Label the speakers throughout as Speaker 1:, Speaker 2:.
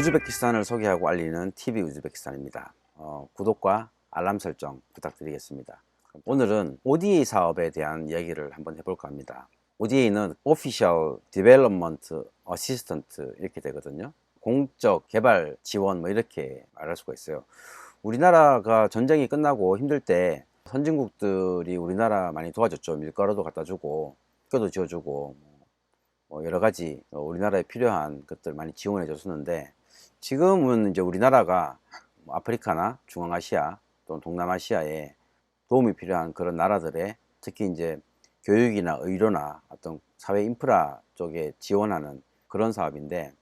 Speaker 1: 우즈베키스탄을 소개하고 알리는 TV 우즈베키스탄입니다. 구독과 알람 설정 부탁드리겠습니다. 오늘은 ODA 사업에 대한 이야기를 한번 해볼까 합니다. ODA는 Official Development Assistant 이렇게 되거든요. 공적 개발 지원 뭐 이렇게 말할 수가 있어요. 우리나라가 전쟁이 끝나고 힘들 때 선진국들이 우리나라 많이 도와줬죠. 밀가루도 갖다 주고 학교도 지어주고 여러 가지 우리나라에 필요한 것들 많이 지원해 줬었는데, 지금은 이제 우리나라가 아프리카나 중앙아시아 또는 동남아시아에 도움이 필요한 그런 나라들에 특히 이제 교육이나 의료나 어떤 사회 인프라 쪽에 지원하는 그런 사업인데,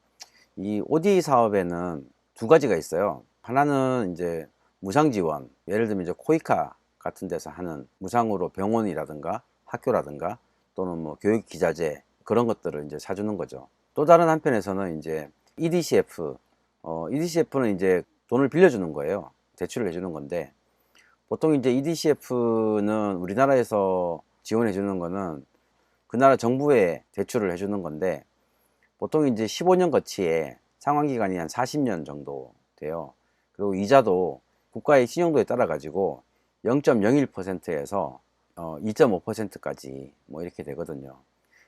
Speaker 1: 이 ODA 사업에는 두 가지가 있어요. 하나는 이제 무상 지원, 예를 들면 이제 코이카 같은 데서 하는 무상으로 병원이라든가 학교라든가 또는 뭐 교육 기자재 그런 것들을 이제 사주는 거죠. 또 다른 한편에서는 이제 EDCF, EDCF는 이제 돈을 빌려주는 거예요. 대출을 해주는 건데, 보통 이제 EDCF는 우리나라에서 지원해 주는 거는 그 나라 정부에 대출을 해주는 건데, 보통 이제 15년 거치에 상환 기간이 한 40년 정도 돼요. 그리고 이자도 국가의 신용도에 따라 가지고 0.01%에서 2.5%까지 뭐 이렇게 되거든요.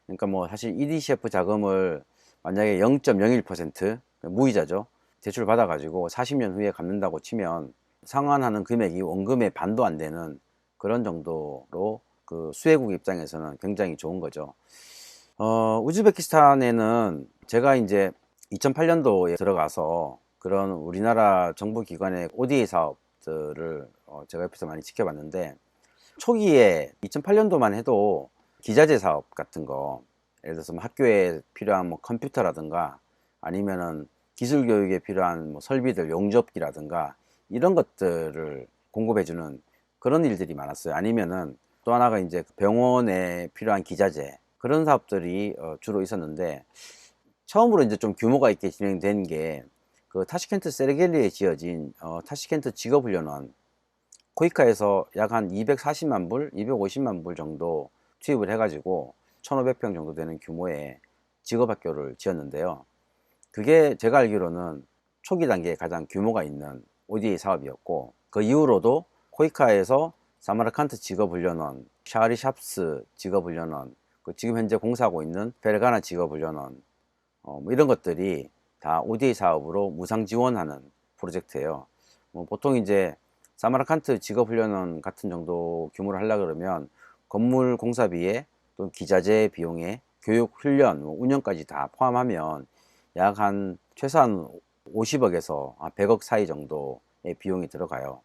Speaker 1: 그러니까 뭐 사실 EDCF 자금을 만약에 0.01% 무이자죠. 대출 받아 가지고 40년 후에 갚는다고 치면 상환하는 금액이 원금의 반도 안 되는 그런 정도로 그 수혜국 입장에서는 굉장히 좋은 거죠. 우즈베키스탄에는 제가 이제 2008년도에 들어가서 그런 우리나라 정부 기관의 ODA 사업들을 제가 옆에서 많이 지켜봤는데, 초기에 2008년도만 해도 기자재 사업 같은 거, 예를 들어서 뭐 학교에 필요한 뭐 컴퓨터라든가 아니면은 기술 교육에 필요한 뭐 설비들, 용접기라든가 이런 것들을 공급해주는 그런 일들이 많았어요. 아니면은 또 하나가 이제 병원에 필요한 기자재, 그런 사업들이 주로 있었는데, 처음으로 이제 좀 규모가 있게 진행된 게 그 타시켄트 세르겔리에 지어진 타시켄트 직업훈련원, 코이카에서 약 한 240만 불, 250만 불 정도 투입을 해가지고 1500평 정도 되는 규모의 직업학교를 지었는데요. 그게 제가 알기로는 초기 단계에 가장 규모가 있는 ODA 사업이었고, 그 이후로도 코이카에서 사마르칸트 직업훈련원, 샤리샵스 직업훈련원, 지금 현재 공사하고 있는 페르가나 직업훈련원, 뭐 이런 것들이 다 ODA 사업으로 무상 지원하는 프로젝트예요. 보통 이제 사마르칸트 직업훈련원 같은 정도 규모를 하려고 그러면 건물 공사비에 또 기자재 비용에 교육 훈련 운영까지 다 포함하면 약 한 최소한 50억에서 100억 사이 정도의 비용이 들어가요.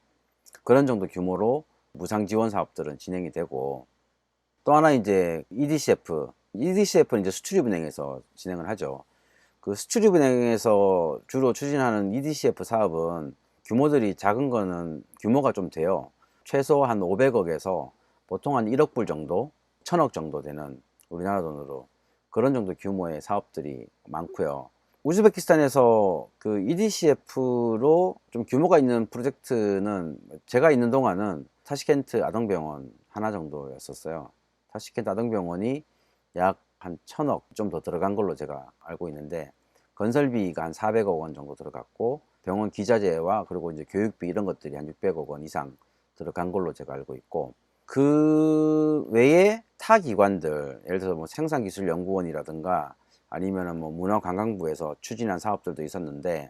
Speaker 1: 그런 정도 규모로 무상 지원 사업들은 진행이 되고, 또 하나 이제 EDCF는 이제 수출입은행에서 진행을 하죠. 그 수출입은행에서 주로 추진하는 EDCF 사업은 규모들이 작은 거는 규모가 좀 돼요. 최소 한 500억에서 보통 한 1억 불 정도, 1000억 정도 되는 우리나라 돈으로 그런 정도 규모의 사업들이 많고요. 우즈베키스탄에서 그 EDCF로 좀 규모가 있는 프로젝트는 제가 있는 동안은 타시켄트 아동병원 하나 정도였었어요. 타시켄트 아동병원이 약 한 1000억 좀 더 들어간 걸로 제가 알고 있는데, 건설비가 한 400억 원 정도 들어갔고, 병원 기자재와 그리고 이제 교육비 이런 것들이 한 600억 원 이상 들어간 걸로 제가 알고 있고, 그 외에 타 기관들, 예를 들어서 뭐 생산기술연구원이라든가 아니면은 뭐 문화관광부에서 추진한 사업들도 있었는데,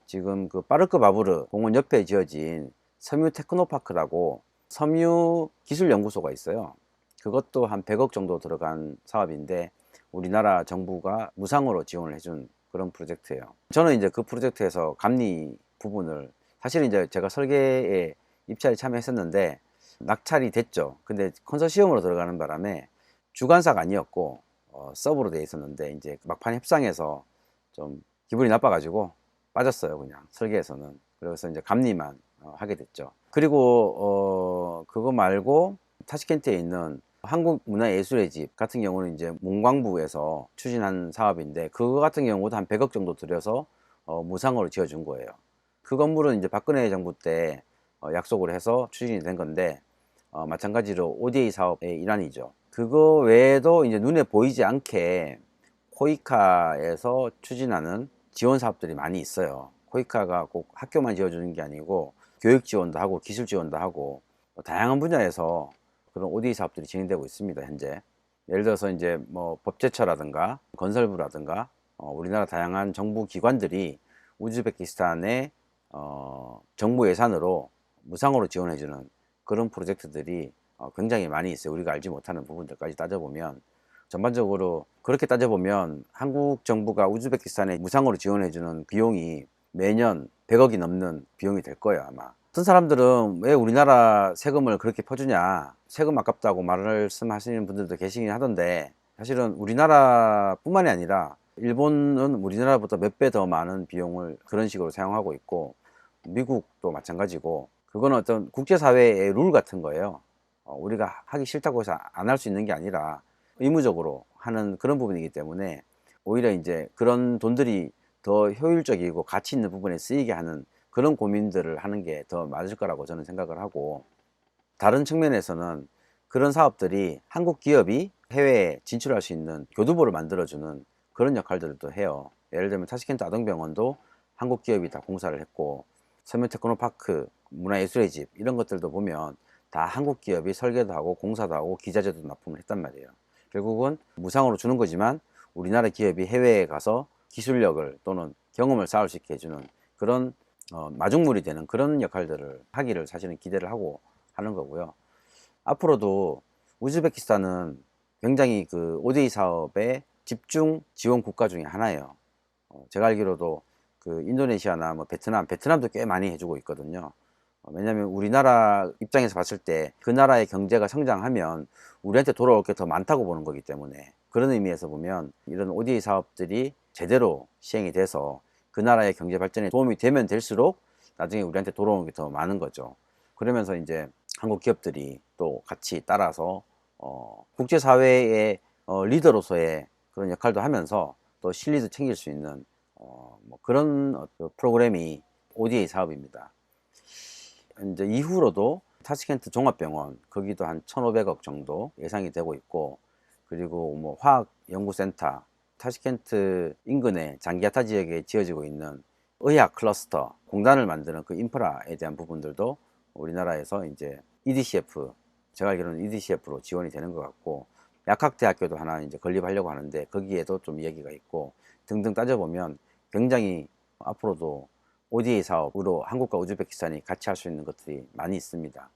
Speaker 1: 지금 그 파르크 바부르 공원 옆에 지어진 섬유 테크노파크라고 섬유 기술연구소가 있어요. 그것도 한 100억 정도 들어간 사업인데 우리나라 정부가 무상으로 지원을 해준 그런 프로젝트예요. 저는 이제 그 프로젝트에서 감리 부분을, 사실은 이제 제가 설계에 입찰에 참여했었는데 낙찰이 됐죠. 근데 컨소시엄으로 들어가는 바람에 주관사가 아니었고 서브로 돼 있었는데, 이제 막판 협상에서 좀 기분이 나빠가지고 빠졌어요. 그냥 설계에서는. 그래서 이제 감리만 하게 됐죠. 그리고 그거 말고 타시켄트에 있는 한국문화예술의 집 같은 경우는 이제 문광부에서 추진한 사업인데, 그거 같은 경우도 한 100억 정도 들여서 무상으로 지어준 거예요. 그 건물은 이제 박근혜 정부 때 약속을 해서 추진이 된 건데, 마찬가지로 ODA 사업의 일환이죠. 그거 외에도 이제 눈에 보이지 않게 코이카에서 추진하는 지원 사업들이 많이 있어요. 코이카가 꼭 학교만 지어주는 게 아니고 교육 지원도 하고 기술 지원도 하고 다양한 분야에서 그런 ODA 사업들이 진행되고 있습니다. 현재 예를 들어서 이제 뭐 법제처라든가 건설부라든가 우리나라 다양한 정부 기관들이 우즈베키스탄의 정부 예산으로 무상으로 지원해주는 그런 프로젝트들이 굉장히 많이 있어요. 우리가 알지 못하는 부분들까지 따져보면 전반적으로 그렇게 따져보면 한국 정부가 우즈베키스탄에 무상으로 지원해주는 비용이 매년 100억이 넘는 비용이 될 거예요 아마. 어떤 사람들은 왜 우리나라 세금을 그렇게 퍼주냐, 세금 아깝다고 말씀하시는 분들도 계시긴 하던데, 사실은 우리나라 뿐만이 아니라 일본은 우리나라보다 몇 배 더 많은 비용을 그런 식으로 사용하고 있고, 미국도 마찬가지고, 그거는 어떤 국제사회의 룰 같은 거예요. 우리가 하기 싫다고 해서 안 할 수 있는 게 아니라 의무적으로 하는 그런 부분이기 때문에 오히려 이제 그런 돈들이 더 효율적이고 가치 있는 부분에 쓰이게 하는 그런 고민들을 하는 게 더 맞을 거라고 저는 생각을 하고, 다른 측면에서는 그런 사업들이 한국 기업이 해외에 진출할 수 있는 교두보를 만들어주는 그런 역할들을 또 해요. 예를 들면 타시켄트 아동병원도 한국 기업이 다 공사를 했고, 서면테크노파크, 문화예술의 집 이런 것들도 보면 다 한국 기업이 설계도 하고 공사도 하고 기자재도 납품을 했단 말이에요. 결국은 무상으로 주는 거지만 우리나라 기업이 해외에 가서 기술력을 또는 경험을 쌓을 수 있게 해주는 그런 마중물이 되는 그런 역할들을 하기를 사실은 기대를 하고 하는 거고요. 앞으로도 우즈베키스탄은 굉장히 그 ODA 사업의 집중 지원 국가 중에 하나예요. 제가 알기로도 그 인도네시아나 뭐 베트남도 꽤 많이 해주고 있거든요. 왜냐하면 우리나라 입장에서 봤을 때 그 나라의 경제가 성장하면 우리한테 돌아올 게 더 많다고 보는 거기 때문에, 그런 의미에서 보면 이런 ODA 사업들이 제대로 시행이 돼서 그 나라의 경제 발전에 도움이 되면 될수록 나중에 우리한테 돌아오는 게 더 많은 거죠. 그러면서 이제 한국 기업들이 또 같이 따라서 국제사회의 리더로서의 그런 역할도 하면서 또 실리도 챙길 수 있는 뭐 그런 프로그램이 ODA 사업입니다. 이제 이후로도 타시켄트 종합병원 거기도 한 1,500억 정도 예상이 되고 있고, 그리고 뭐 화학연구센터 타시켄트 인근의 장기야타 지역에 지어지고 있는 의학 클러스터 공단을 만드는 그 인프라에 대한 부분들도 우리나라에서 이제 EDCF, 제가 알기로는 EDCF로 지원이 되는 것 같고, 약학대학교도 하나 이제 건립하려고 하는데 거기에도 좀 이야기가 있고 등등 따져보면 굉장히 앞으로도 ODA 사업으로 한국과 우즈베키스탄이 같이 할 수 있는 것들이 많이 있습니다.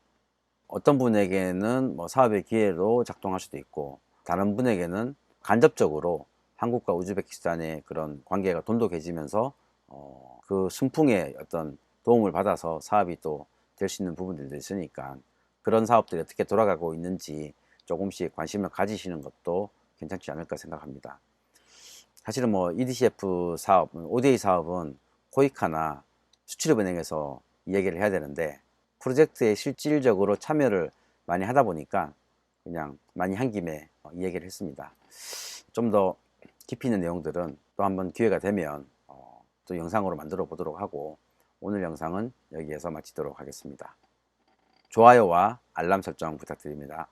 Speaker 1: 어떤 분에게는 뭐 사업의 기회로 작동할 수도 있고, 다른 분에게는 간접적으로 한국과 우즈베키스탄의 그런 관계가 돈독해지면서 그 순풍의 어떤 도움을 받아서 사업이 또 될 수 있는 부분들도 있으니까, 그런 사업들이 어떻게 돌아가고 있는지 조금씩 관심을 가지시는 것도 괜찮지 않을까 생각합니다. 사실은 뭐 EDCF 사업, ODA 사업은 코이카나 수출입은행에서 이야기를 해야 되는데, 프로젝트에 실질적으로 참여를 많이 하다 보니까 그냥 많이 한 김에 이 얘기를 했습니다. 좀 더 깊이 있는 내용들은 또 한번 기회가 되면 또 영상으로 만들어 보도록 하고, 오늘 영상은 여기에서 마치도록 하겠습니다. 좋아요와 알람 설정 부탁드립니다.